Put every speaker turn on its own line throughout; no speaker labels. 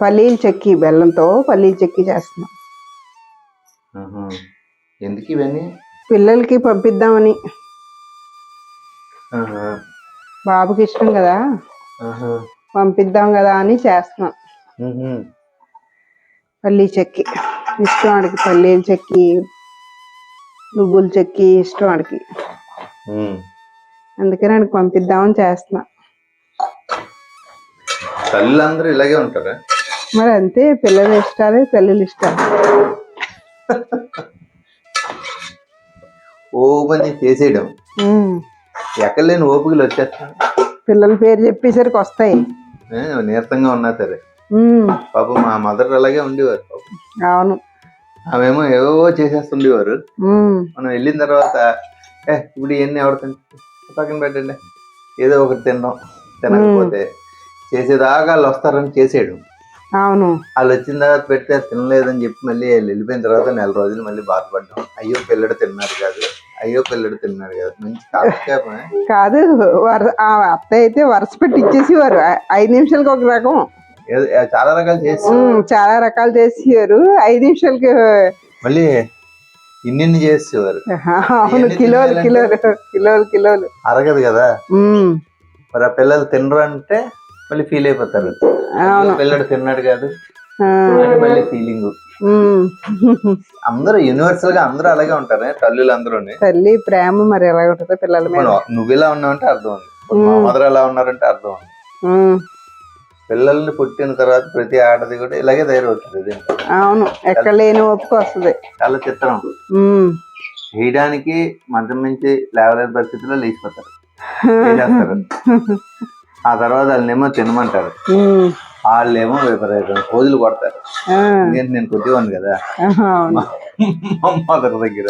పల్లీలు చెక్కి, బెల్లంతో పల్లీలు చెక్కి చేస్తున్నాం.
ఎందుకు ఇవన్నీ?
పిల్లలకి పంపిద్దామని. బాబుకి ఇష్టం కదా, పంపిద్దాం కదా అని చేస్తున్నాం. పల్లీ చెక్కి ఇష్టం ఆడికి, పల్లీలు చెక్కి, నువ్వుల చెక్కి ఇష్టం ఆడికి. అందుకని ఆడికి పంపిద్దామని చేస్తున్నా.
తల్లులందరూ ఇలాగే ఉంటారా?
మరి అంతే, పిల్లలు ఇష్టాలే తల్లులు ఇష్టాలు.
ఓ పని చేసేయడం, ఎక్కడ లేని ఓపికలు వచ్చేస్తాను.
పిల్లల పేరు చెప్పేసరికి వస్తాయి.
నీరసంగా ఉన్నా సరే. పాపం మా మదర్ అలాగే ఉండేవారు.
అవును,
ఆమెమో ఏవో చేసేస్తుండేవారు. మనం వెళ్ళిన తర్వాత ఇప్పుడు ఇవన్నీ ఎవరు పక్కన పెట్టండి, ఏదో ఒకటి తినడం, తినకపోతే చేసేదాకా వాళ్ళు వస్తారని చేసేయడం.
అవును,
వాళ్ళు వచ్చిన తర్వాత పెడితే తినలేదని చెప్పి మళ్ళీ వెళ్ళిపోయిన తర్వాత నెల రోజులు మళ్ళీ బాధపడ్డాం. అయ్యో పిల్లడు తిన్నారు కాదు, అయ్యో పిల్లడు తిన్నారు కాదు. మంచి కాలక్షేపమే కాదు.
అత్త అయితే వరుస పెట్టి ఇచ్చేసేవారు. 5 నిమిషాలకి ఒక రకం,
చాలా రకాలు చేసి,
చాలా రకాలు చేసేవారు. 5 నిమిషాలకి
మళ్ళీ ఇన్ని చేసేవారు.
అవును, కిలోలు కిలోలు కిలోలు కిలోలు
అరగదు కదా. మరి ఆ పిల్లలు తినరు అంటే మళ్ళీ ఫీల్ అయిపోతారు. పిల్లడు తిన్నాడు కాదు మళ్ళీ ఫీలింగ్. అందరూ యూనివర్సల్ గా అందరూ అలాగే ఉంటారు. తల్లులు అందరూ
తల్లి ప్రేమ మరి ఎలా ఉంటుందో పిల్లల మీద.
నువ్వు ఇలా ఉన్నావంటే అర్థం ఉంది, మా మదర్ ఎలా ఉన్నారంటే అర్థం ఉంది. పిల్లల్ని పుట్టిన తర్వాత ప్రతి ఆడది కూడా ఇలాగే తయారవుతుంది.
అవును, ఎక్కడ లేని ఒప్పుకు వస్తుంది.
చాలా చిత్రం. చేయడానికి మంచం నుంచి లేవలేని పరిస్థితిలో లేచిపోతారు, ఆ తర్వాత వాళ్ళనేమో తినమంటారు, వాళ్ళేమో విపరీతం రోజులు కొడతారు. నేను కొద్దివాడిని కదా మదర్ దగ్గర.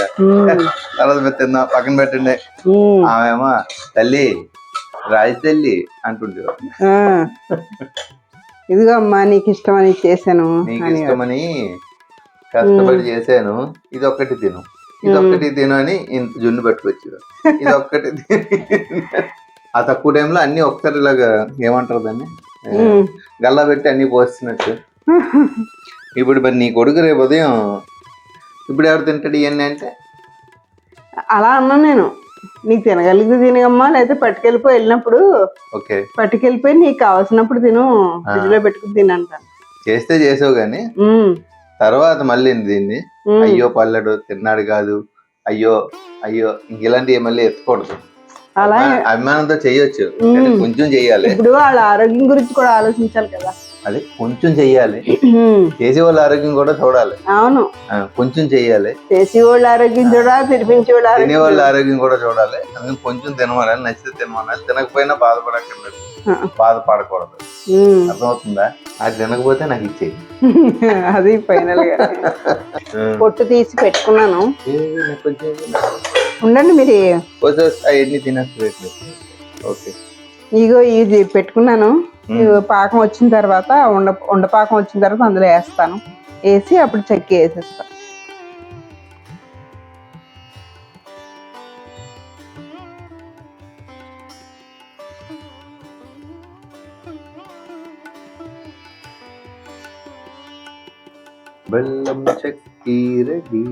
తర్వాత తిన్నా పక్కన పెట్టండి, ఆమెమో తల్లి రాయి తల్లి అంటుండేవారు.
ఇదిగో అమ్మా నీకు ఇష్టమని చేశాను,
నీకు ఇష్టమని కష్టపడి చేశాను, ఇది ఒక్కటి తిను, ఇది ఒక్కటి తిను అని ఇంత జున్ను పట్టుకొచ్చేవారు. ఇది ఒక్కటి ఆ తక్కువ టైంలో అన్ని ఒకసారి ఇలాగా ఏమంటారు దాన్ని గల్లా పెట్టి అన్ని పోస్తున్నట్టు. ఇప్పుడు మరి నీ కొడుకు రేపు ఉదయం ఇప్పుడు ఎవరు తింటాడు ఇవన్నీ అంటే
అలా అన్నా నేను. నీకు తినగలిగితే తినగమ్మా, లేకపోతే పట్టుకెళ్ళిపోయి వెళ్ళినప్పుడు పట్టుకెళ్ళిపోయి నీకు కావాల్సినప్పుడు తిను, ఫ్రిడ్జ్ లో పెట్టుకుని తినంటాను.
చేస్తే చేసావు కానీ తర్వాత మళ్ళీ దీన్ని అయ్యో పల్లెడు తిన్నాడు కాదు, అయ్యో అయ్యో ఇంక ఇలాంటివి మళ్ళీ ఎత్తుకూడదు.
అలా
అభిమానంతో చెయ్యొచ్చు, కొంచెం చెయ్యాలి.
ఇప్పుడు వాళ్ళ ఆరోగ్యం గురించి కూడా ఆలోచించాలి కదా.
అదే కొంచెం చెయ్యాలి, చేసే వాళ్ళ ఆరోగ్యం కూడా చూడాలి.
అవును,
కొంచెం చెయ్యాలి,
చేసే వాళ్ళ ఆరోగ్యం చూడాలి, తినిపించే వాళ్ళ
తినే వాళ్ళ ఆరోగ్యం కూడా చూడాలి. అందుకని కొంచెం తినమనాలి, నచ్చితే తినమనాలి, తినకపోయినా బాధపడక్కర్లేదు, బాధపడకూడదు. అర్థమవుతుందా? అది తినకపోతే నాకు ఇచ్చేయి.
అది ఫైనల్ గా పొట్టు తీసి పెట్టుకున్నాను. ఉండండి మీరు
అవన్నీ తినేస్తలేదు. ఓకే,
ఇగో ఇది పెట్టుకున్నాను. పాకం వచ్చిన తర్వాత ఉండపాకం వచ్చిన తర్వాత అందులో వేస్తాను, వేసి అప్పుడు చెక్కి వేసేస్తాను.
బెల్లం చెక్కి రెడీ.